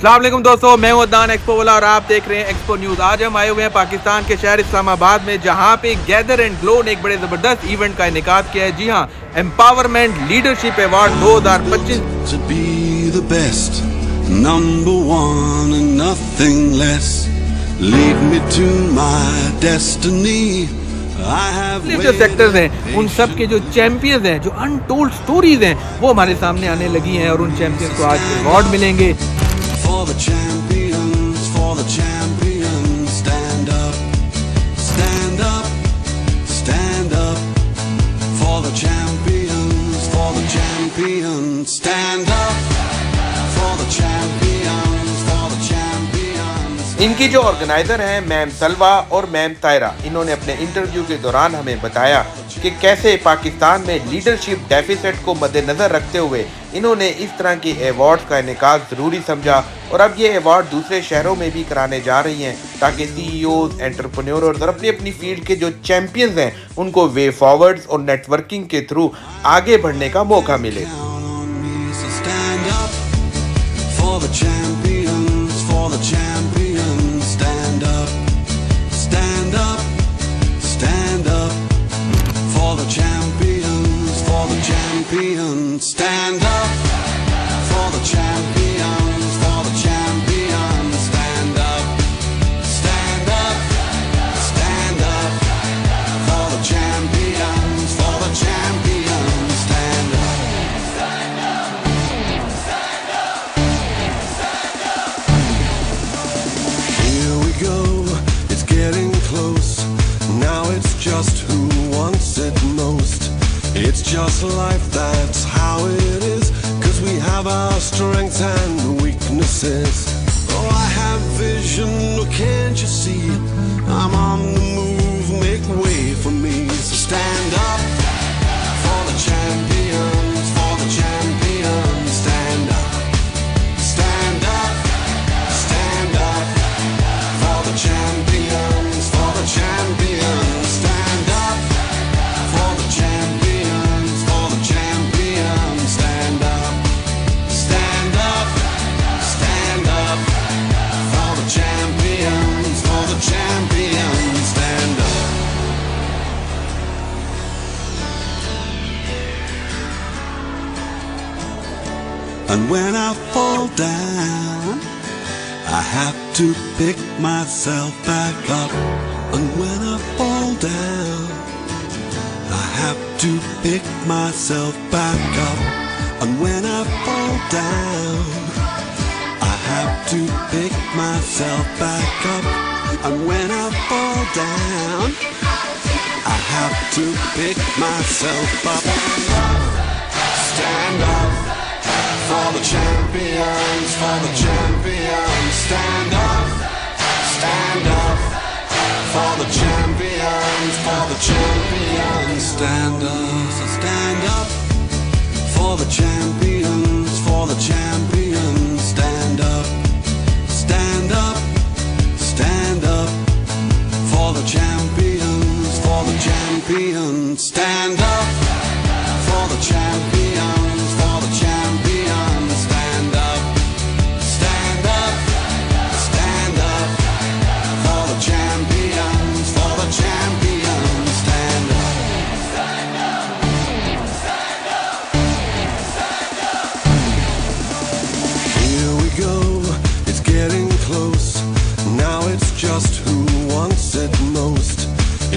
अस्सलाम वालेकुम दोस्तों, मैं हूं अदनान एक्सपो वाला और आप देख रहे हैं एक्सपो न्यूज़। आज हम आए हुए हैं पाकिस्तान के शहर इस्लामाबाद में, जहां पे गैदर एंड ग्लो ने एक बड़े ज़बरदस्त इवेंट का इनेकाद किया है। जी हां, empowerment leadership award 2025 to be the best, number one and nothing less. Lead me to my destiny. I have जो सेक्टर्स हैं उन सब के जो चैंपियंस हैं, जो अनटोल्ड स्टोरीज हैं, वो हमारे सामने आने लगी हैं और उन चैंपियंस को आज अवार्ड मिलेंगे। for the champions, for the champions. Stand up, stand up, stand up. For the champions, for the champions. Stand up, for the champions, for the champions. इनकी जो ऑर्गेनाइजर हैं मैम सलवा और मैम तायरा, इन्होंने अपने interview के दौरान हमें बताया कि कैसे पाकिस्तान में लीडरशिप डेफिसिट को मद्देनजर रखते हुए इन्होंने इस तरह की अवार्ड्स का इनेकाद ज़रूरी समझा और अब ये अवार्ड दूसरे शहरों में भी कराने जा रही हैं ताकि सीईओज, एंटरप्रेन्योर्स और अपनी अपनी फील्ड के जो चैंपियंस हैं उनको वे फॉरवर्ड्स और नेटवर्किंग के थ्रू आगे बढ़ने का मौका मिले। Count on me, so stand up for the champions, for the champions. Stand up, stand up, stand up. For the champions, for the champions. Stand up for the champions, for the champions. Stand up, stand up, stand up. For the champions, for the champions. Stand up. Here we go, it's getting close. Now it's just who wants it most. It's just life, that's how it is. 'Cause we have our strengths and weaknesses. Oh, I have vision, oh, can't you see? I'm on the move, make way for me. So stand up for the champions, for the champions. Stand up, stand up, stand up. For the champions, for the champions. Stand up for the champions, for the champions. Stand up, stand up, stand up. For the champions, for the champions. Stand up. And when I fall down, I have to pick myself back up. And when I fall down, I have to pick myself back up. And when I fall down, I have to pick myself back up. And when I fall down, I have to pick myself up. Stand up for the champions, for the champions. Stand up, stand up. For the champions, for the champions. Stand up, so stand up. For the champions, for the champions. Stand up, stand up, stand up. For the champions, for the champions. Stand up. For the champions, for the champions. Stand up, stand up, stand up. For the champions, for the champions. Stand up. Here we go, it's getting close. Now it's just who wants it most.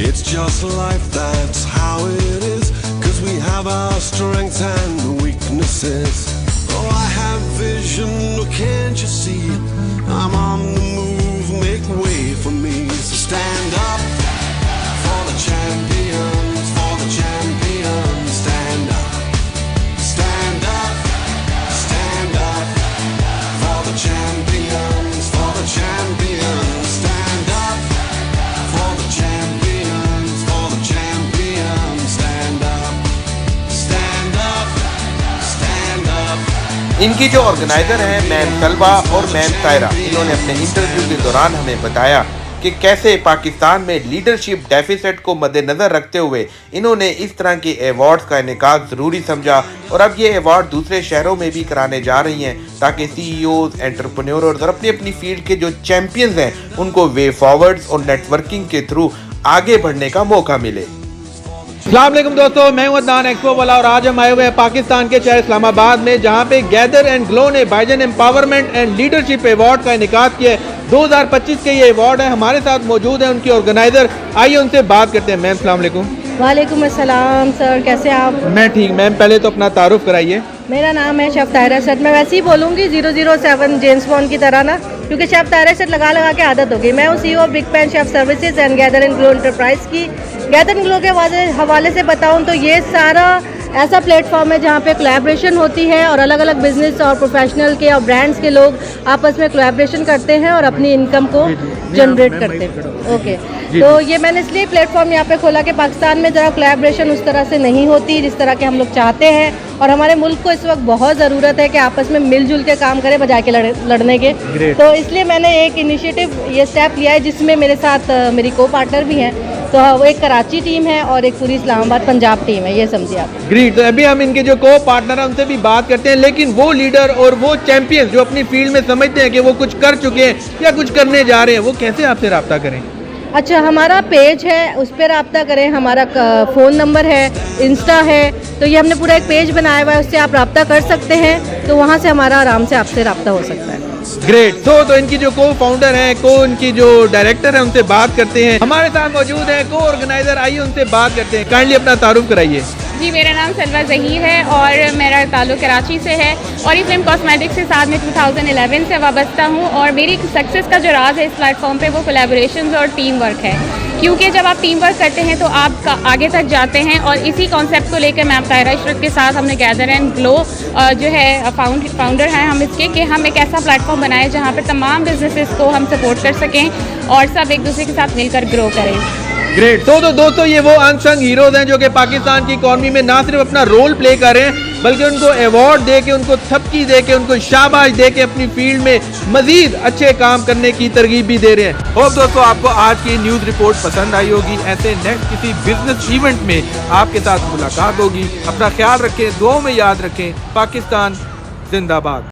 It's just life, that's how it is. 'Cause we have our strengths and weaknesses. Oh, I have vision, oh, can't you see? I'm on the move, make way for me. So stand up for the champions, for the champions. Stand up, stand up, stand up. For the champions, for the champions. Stand up for the champions, for the champions. Stand up, stand up, stand up. इनकी जो organiser हैं ma'am सलवा और ma'am तायरा, इन्होंने अपने interview के दौरान हमें बताया कि कैसे पाकिस्तान में लीडरशिप डेफिसिट को मद्देनजर रखते हुए इन्होंने इस तरह के अवार्ड्स का इनेकाद ज़रूरी समझा और अब ये अवार्ड दूसरे शहरों में भी कराने जा रही हैं ताकि सीईओज, एंटरप्रेन्योर्स और अपनी अपनी फील्ड के जो चैंपियंस हैं उनको वे फॉरवर्ड्स और नेटवर्किंग के थ्रू आगे बढ़ने का मौका मिले। अस्सलाम वालेकुम दोस्तों, मैं हूं अदनान एक्सपो वाला और आज हम आए हुए हैं पाकिस्तान के शहर इस्लामाबाद में, जहां पे गैदर एंड ग्लो ने भाईजान एम्पावरमेंट एंड लीडरशिप अवार्ड का इनेकाद किया है। 2025 के ये अवार्ड है। हमारे साथ मौजूद है उनकी ऑर्गेनाइजर, आइए उनसे बात करते हैं। मैम अस्सलाम वालेकुम। वालेकुम अस्सलाम सर, कैसे आप? मैं ठीक। मैम पहले तो अपना तारुफ कराइए। मेरा नाम है शेफ ताहिरा सेट। मैं वैसे ही बोलूँगी 007 जेम्स बॉन्ड की तरह ना, क्योंकि शेफ ताहिरा सेट लगा लगा के आदत हो गई। मैं हूँ CEO big pan chef services and gather and glow enterprise की। गैदर एंड ग्लो के हवाले से बताऊँ तो ये सारा ऐसा प्लेटफॉर्म है जहाँ पे कोलैबोरेशन होती है और अलग अलग बिजनेस और प्रोफेशनल के और ब्रांड्स के लोग आपस में कोलैबोरेशन करते हैं और अपनी इनकम को जनरेट करते हैं। ओके, तो ये मैंने इसलिए प्लेटफॉर्म यहाँ पे खोला कि पाकिस्तान में ज़रा कोलैबोरेशन उस तरह से नहीं होती जिस तरह के हम लोग चाहते हैं, और हमारे मुल्क को इस वक्त बहुत ज़रूरत है कि आपस में मिलजुल के काम करें बजाय के लड़ने के। तो इसलिए मैंने एक इनिशिएटिव ये स्टेप लिया है जिसमें मेरे साथ मेरी को पार्टनर भी हैं। तो वो एक कराची टीम है और एक पूरी इस्लामाबाद पंजाब टीम है, ये समझिए आप। ग्रेट। तो अभी हम इनके जो को पार्टनर हैं उनसे भी बात करते हैं, लेकिन वो लीडर और वो चैंपियंस जो अपनी फील्ड में समझते हैं कि वो कुछ कर चुके हैं या कुछ करने जा रहे हैं, वो कैसे आपसे रब्ता करें? अच्छा, हमारा पेज है, उस पर रब्ता करें। हमारा फ़ोन नंबर है, इंस्टा है, तो ये हमने पूरा एक पेज बनाया हुआ है, उससे आप रब्ता कर सकते हैं। तो वहाँ से हमारा आराम से आपसे रब्ता हो सकता है। ग्रेट। तो इनकी जो को फाउंडर हैं, इनकी जो डायरेक्टर है, उनसे बात करते हैं। हमारे साथ मौजूद है को ऑर्गेनाइजर, आइए उनसे बात करते हैं। काइंडली अपना तारुफ कराइए। जी, मेरा नाम सलवा ज़हीर है और मेरा ताल्लुक़ कराची से है और इफ्लेम कॉस्मेटिक्स के साथ मैं 2011 से वाबस्ता हूँ। और मेरी सक्सेस का जो राज है इस प्लेटफॉर्म पे वो कोलैबोरेशंस और टीम वर्क है, क्योंकि जब आप टीम वर्क करते हैं तो आप आगे तक जाते हैं। और इसी कॉन्सेप्ट को लेकर मैम ताहिरा इशरत के साथ हमने गैदर एंड ग्लो जो है फाउंडर हैं हम इसके, कि हम एक ऐसा प्लेटफॉर्म बनाए जहाँ पर तमाम बिजनेसेस को हम सपोर्ट कर सकें और सब एक दूसरे के साथ मिलकर ग्रो करें। ग्रेट। तो दोस्तों ये वो अनसंग हीरोज हैं जो कि पाकिस्तान की इकॉनमी में ना सिर्फ अपना रोल प्ले कर रहे हैं, बल्कि उनको अवार्ड दे के, उनको थपकी दे के, उनको शाबाश दे के अपनी फील्ड में मजीद अच्छे काम करने की तरगीब भी दे रहे हैं। होप दोस्तों आपको आज की न्यूज़ रिपोर्ट पसंद आई होगी। ऐसे नेक्स्ट किसी बिजनेस इवेंट में आपके साथ मुलाकात होगी। अपना ख्याल रखें, दुआओं में याद रखें। पाकिस्तान जिंदाबाद।